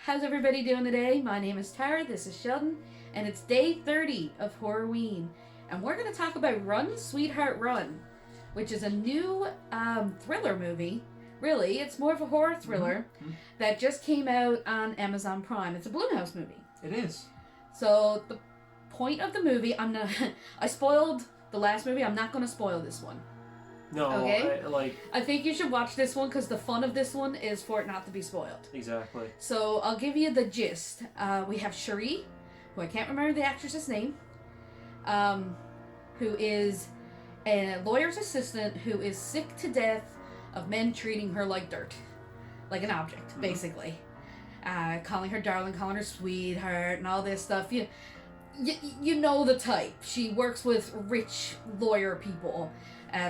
How's everybody doing today? My name is Tara, this is Sheldon, and it's day 30 of Horrorween. And we're going to talk about Run, Sweetheart, Run, which is a new thriller movie. Really, it's more of a horror thriller that just came out on Amazon Prime. It's a Blumhouse movie. It is. So the point of the movie, I spoiled the last movie, I'm not going to spoil this one. No, okay? I think you should watch this one because the fun of this one is for it not to be spoiled. Exactly. So I'll give you the gist. We have Cherie, who I can't remember the actress's name, who is a lawyer's assistant who is sick to death of men treating her like dirt, like an object, basically. Calling her darling, calling her sweetheart, and all this stuff. You know the type. She works with rich lawyer people.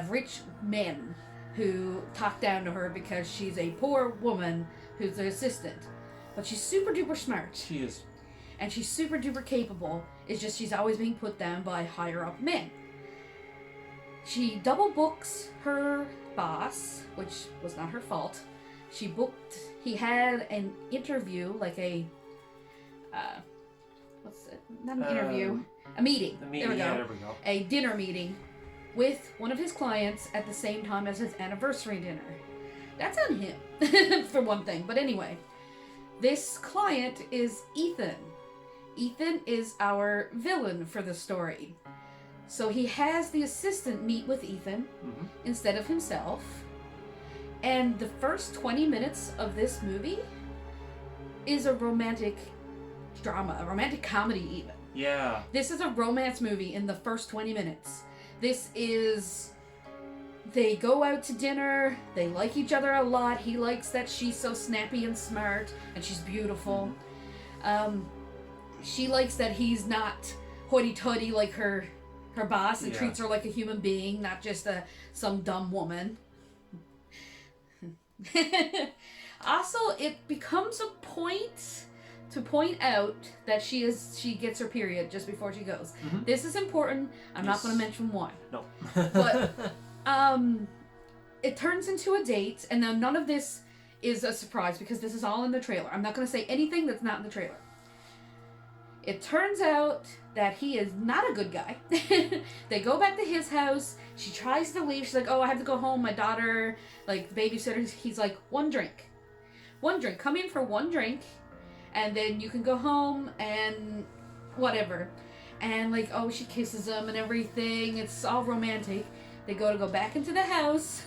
Rich men who talk down to her because she's a poor woman who's an assistant. But she's super duper smart. She is. And she's super duper capable. It's just she's always being put down by higher up men. She double books her boss, which was not her fault. He had an interview, like a, what's it? Not an interview. A meeting. There we go. A dinner meeting with one of his clients at the same time as his anniversary dinner. That's on him, for one thing. But anyway, this client is Ethan. Ethan is our villain for the story. So he has the assistant meet with Ethan instead of himself. And the first 20 minutes of this movie is a romantic drama, a romantic comedy even. Yeah. This is a romance movie in the first 20 minutes. They go out to dinner, they like each other a lot. He likes that she's so snappy and smart, and she's beautiful. She likes that he's not hoity-toity like her boss and treats her like a human being, not just some dumb woman. Also, it becomes a point to point out that she gets her period just before she goes. This is important. I'm not going to mention why. No. But it turns into a date, and now none of this is a surprise because this is all in the trailer. I'm not going to say anything that's not in the trailer. It turns out that he is not a good guy. They go back to his house. She tries to leave. She's like, oh, I have to go home. My daughter, like, babysitter. He's like, one drink. One drink. Come in for one drink. And then you can go home and whatever. And like, oh, she kisses him and everything. It's all romantic. They go back into the house.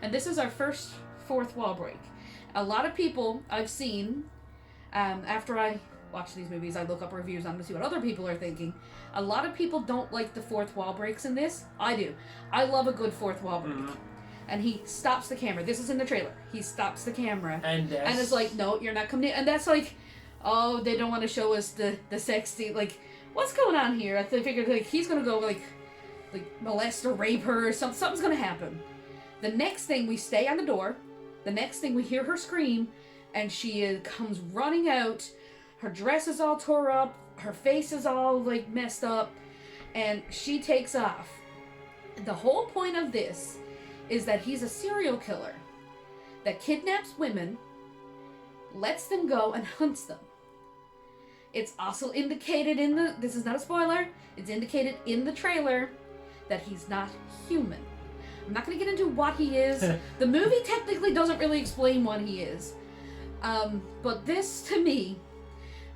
And this is our first fourth wall break. A lot of people I've seen, after I watch these movies, I look up reviews on them to see what other people are thinking. A lot of people don't like the fourth wall breaks in this. I do. I love a good fourth wall break. And he stops the camera. This is in the trailer. He stops the camera. And it's like, no, you're not coming in. And that's like, oh, they don't want to show us the sexy, like, what's going on here? I figured, like, he's going to go, like molest or rape her or something. Something's going to happen. The next thing, we stay on the door. The next thing, we hear her scream, and she comes running out. Her dress is all tore up. Her face is all, like, messed up. And she takes off. The whole point of this is that he's a serial killer that kidnaps women, lets them go, and hunts them. It's also indicated this is not a spoiler, it's indicated in the trailer that he's not human. I'm not going to get into what he is. The movie technically doesn't really explain what he is. But this, to me,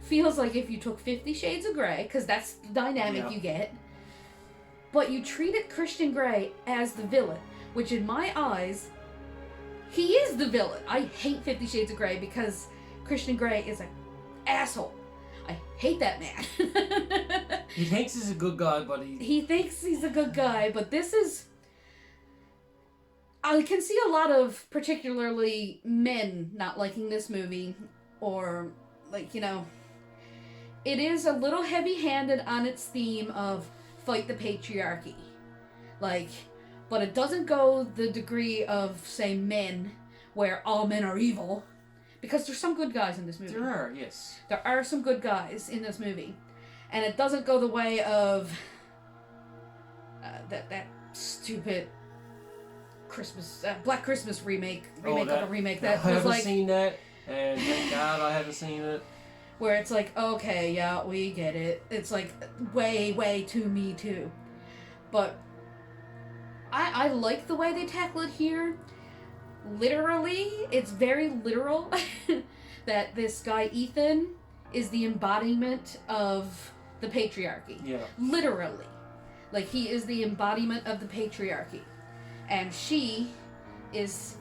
feels like if you took 50 Shades of Grey, because that's the dynamic you get, but you treated Christian Grey as the villain, which in my eyes, he is the villain. I hate 50 Shades of Grey because Christian Grey is an asshole. I hate that man. He thinks he's a good guy, but he thinks he's a good guy, but this is... I can see a lot of particularly men not liking this movie, or, like, you know... It is a little heavy-handed on its theme of fight the patriarchy. Like, but it doesn't go the degree of, say, Men, where all men are evil. Because there's some good guys in this movie. There are, yes. There are some good guys in this movie. And it doesn't go the way of that stupid Black Christmas remake of a remake that was like... I haven't seen that. And thank God I haven't seen it. Where it's like, okay, yeah, we get it. It's like way too Me Too. But I like the way they tackle it here. Literally, it's very literal that this guy Ethan is the embodiment of the patriarchy. Yeah. Literally. Like, he is the embodiment of the patriarchy. And she is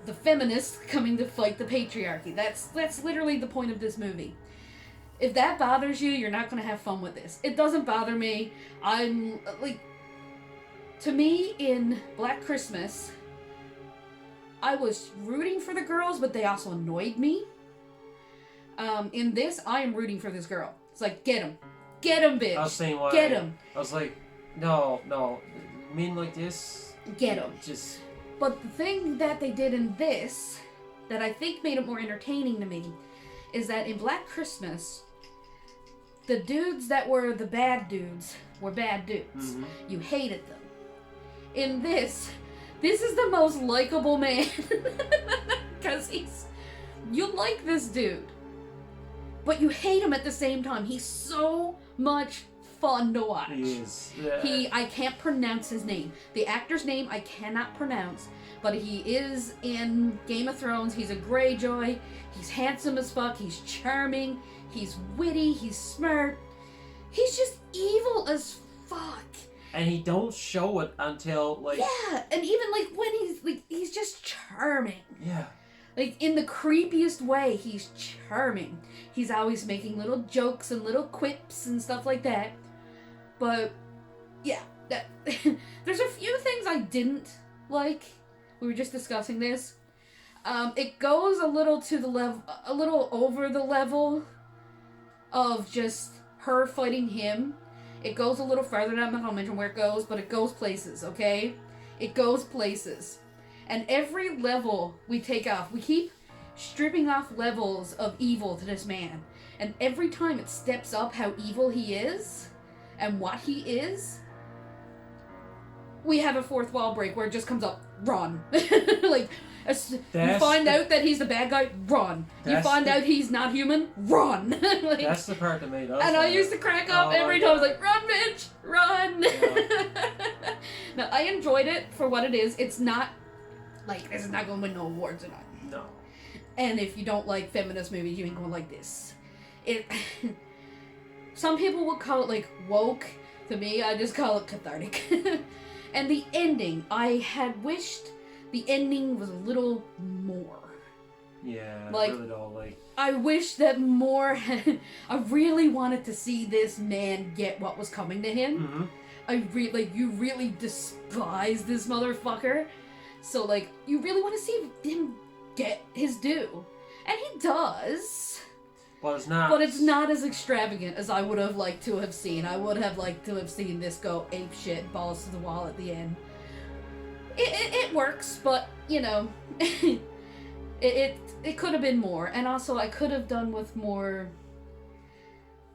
the feminist coming to fight the patriarchy. That's literally the point of this movie. If that bothers you, you're not going to have fun with this. It doesn't bother me. I'm, like... To me, in Black Christmas, I was rooting for the girls, but they also annoyed me. In this, I am rooting for this girl. It's like, get him. Get him, bitch. I was saying why. Get him. I was like, no. You mean like this? Get him. Just... But the thing that they did in this, that I think made it more entertaining to me, is that in Black Christmas, the dudes that were the bad dudes were bad dudes. Mm-hmm. You hated them. In this is the most likable man. Because you like this dude. But you hate him at the same time. He's so much fun to watch. He is. Yeah. I can't pronounce his name. The actor's name I cannot pronounce. But he is in Game of Thrones. He's a Greyjoy. He's handsome as fuck. He's charming. He's witty. He's smart. He's just evil as fuck. And he don't show it until, like... Yeah, and even, like, when he's just charming. Yeah. Like, in the creepiest way, he's charming. He's always making little jokes and little quips and stuff like that. But, yeah, there's a few things I didn't like. We were just discussing this. It goes a little over the level of just her fighting him. It goes a little further, and I'm not gonna mention where it goes, but it goes places, okay? It goes places. And every level we take off, we keep stripping off levels of evil to this man. And every time it steps up how evil he is, and what he is, we have a fourth wall break where it just comes up, run. Like, you find out that he's the bad guy, run. You find out he's not human, run. Like, that's the part that made us. And I used to crack up every time. I was like, run, bitch, run. Yeah. Now, I enjoyed it for what it is. It's not, like, this is not going to win no awards or not. No. And if you don't like feminist movies, you ain't going to like this. Some people would call it, like, woke. To me, I just call it cathartic. And the ending, I had wished the ending was a little more. Yeah, like, really don't like. I wish that more I really wanted to see this man get what was coming to him. Mm-hmm. You really despise this motherfucker. So, like, you really want to see him get his due. And he does. But it's not. But it's not as extravagant as I would have liked to have seen. I would have liked to have seen this go ape shit, balls to the wall at the end. It works, but, you know, it could have been more. And also, I could have done with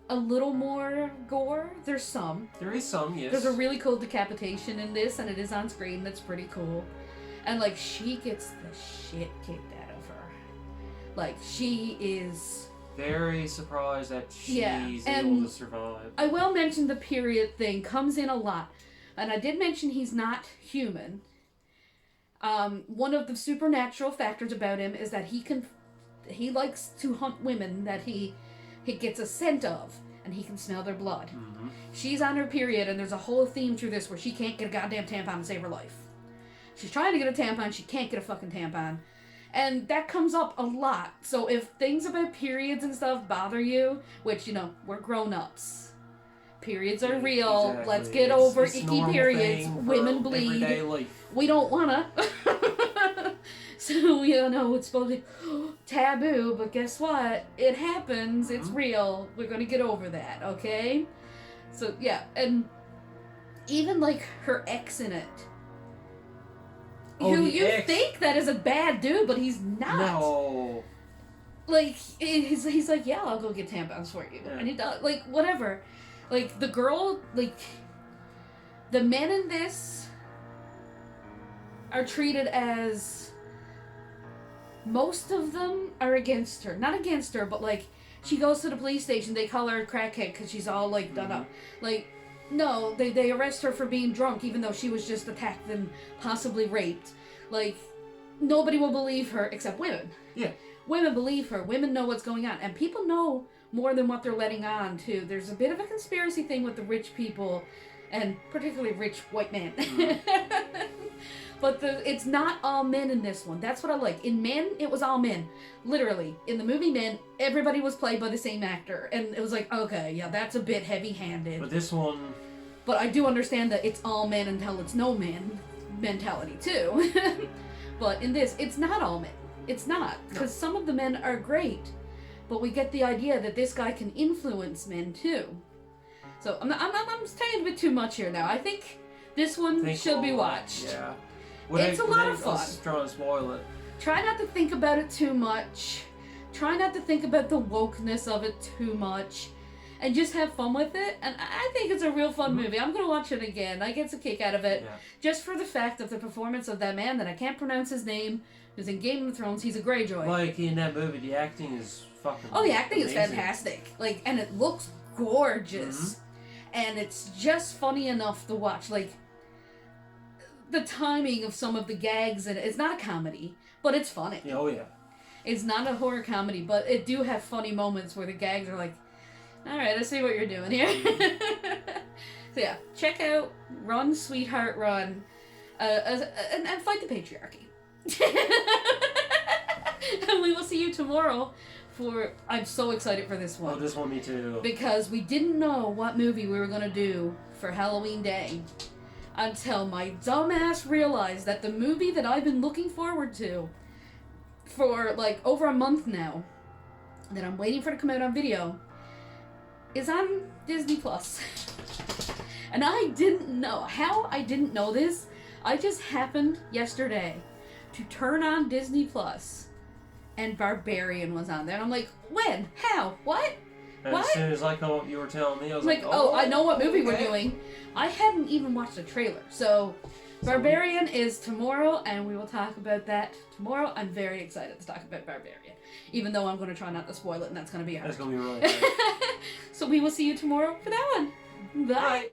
a little more gore. There's some. There is some, yes. There's a really cool decapitation in this, and it is on screen. That's pretty cool. And, like, she gets the shit kicked out of her. Like, she is... very surprised that she's able to survive. I will mention the period thing comes in a lot. And I did mention he's not human. One of the supernatural factors about him is that he likes to hunt women that he gets a scent of, and he can smell their blood. Mm-hmm. She's on her period, and there's a whole theme through this where she can't get a goddamn tampon to save her life. She's trying to get a tampon, she can't get a fucking tampon. And that comes up a lot. So if things about periods and stuff bother you, which, you know, we're grown-ups. Periods are real. Exactly. Let's get over it's icky periods. Women bleed. We don't wanna. So, you know, it's supposed to be taboo, but guess what? It happens. It's real. We're gonna get over that, okay? So, yeah. And even, like, her ex in it. Oh, who you think that is a bad dude, but he's not. No. Like, he's like, yeah, I'll go get tampons for you. Yeah. And he does. Like, whatever. Like, the girl, like, the men in this are treated as most of them are against her. Not against her, but like, she goes to the police station, they call her a crackhead because she's all like done up. Like, no, they arrest her for being drunk even though she was just attacked and possibly raped. Like, nobody will believe her except women. Yeah. Women believe her. Women know what's going on. And people know more than what they're letting on, too. There's a bit of a conspiracy thing with the rich people, and particularly rich white men. But it's not all men in this one. That's what I like. In Men, it was all men. Literally. In the movie Men, everybody was played by the same actor. And it was like, okay, yeah, that's a bit heavy-handed. But this one... But I do understand that it's all men until it's no men mentality, too. But in this, it's not all men. It's not. Because some of the men are great. But we get the idea that this guy can influence men, too. So, I'm saying a bit too much here now. I think this one should be watched. Yeah. It's a lot of fun. Trying to spoil it. Try not to think about it too much. Try not to think about the wokeness of it too much. And just have fun with it. And I think it's a real fun movie. I'm going to watch it again. I get a kick out of it. Yeah. Just for the fact of the performance of that man that I can't pronounce his name, who's in Game of Thrones. He's a Greyjoy. Like, in that movie, the acting is fucking the acting amazing. is fantastic. Like, and it looks gorgeous. And it's just funny enough to watch. Like, the timing of some of the gags, and it's not a comedy, but it's funny. Oh, yeah. It's not a horror comedy, but it do have funny moments where the gags are like, alright, I see what you're doing here. So yeah, check out Run, Sweetheart, Run, and fight the patriarchy. And we will see you tomorrow for... I'm so excited for this one. Oh, this one, me too. Because we didn't know what movie we were going to do for Halloween Day until my dumbass realized that the movie that I've been looking forward to for like over a month now, that I'm waiting for to come out on video, is on Disney Plus. And I didn't know. How I didn't know this, I just happened yesterday to turn on Disney Plus and Barbarian was on there. And I'm like, when? How? What? And what? As soon as I come up, you were telling me, I was like, oh, I know what movie we're doing. I hadn't even watched the trailer. So, Barbarian is tomorrow, and we will talk about that tomorrow. I'm very excited to talk about Barbarian, even though I'm going to try not to spoil it, and that's going to be hard. That's going to be really hard. So we will see you tomorrow for that one. Bye. Bye.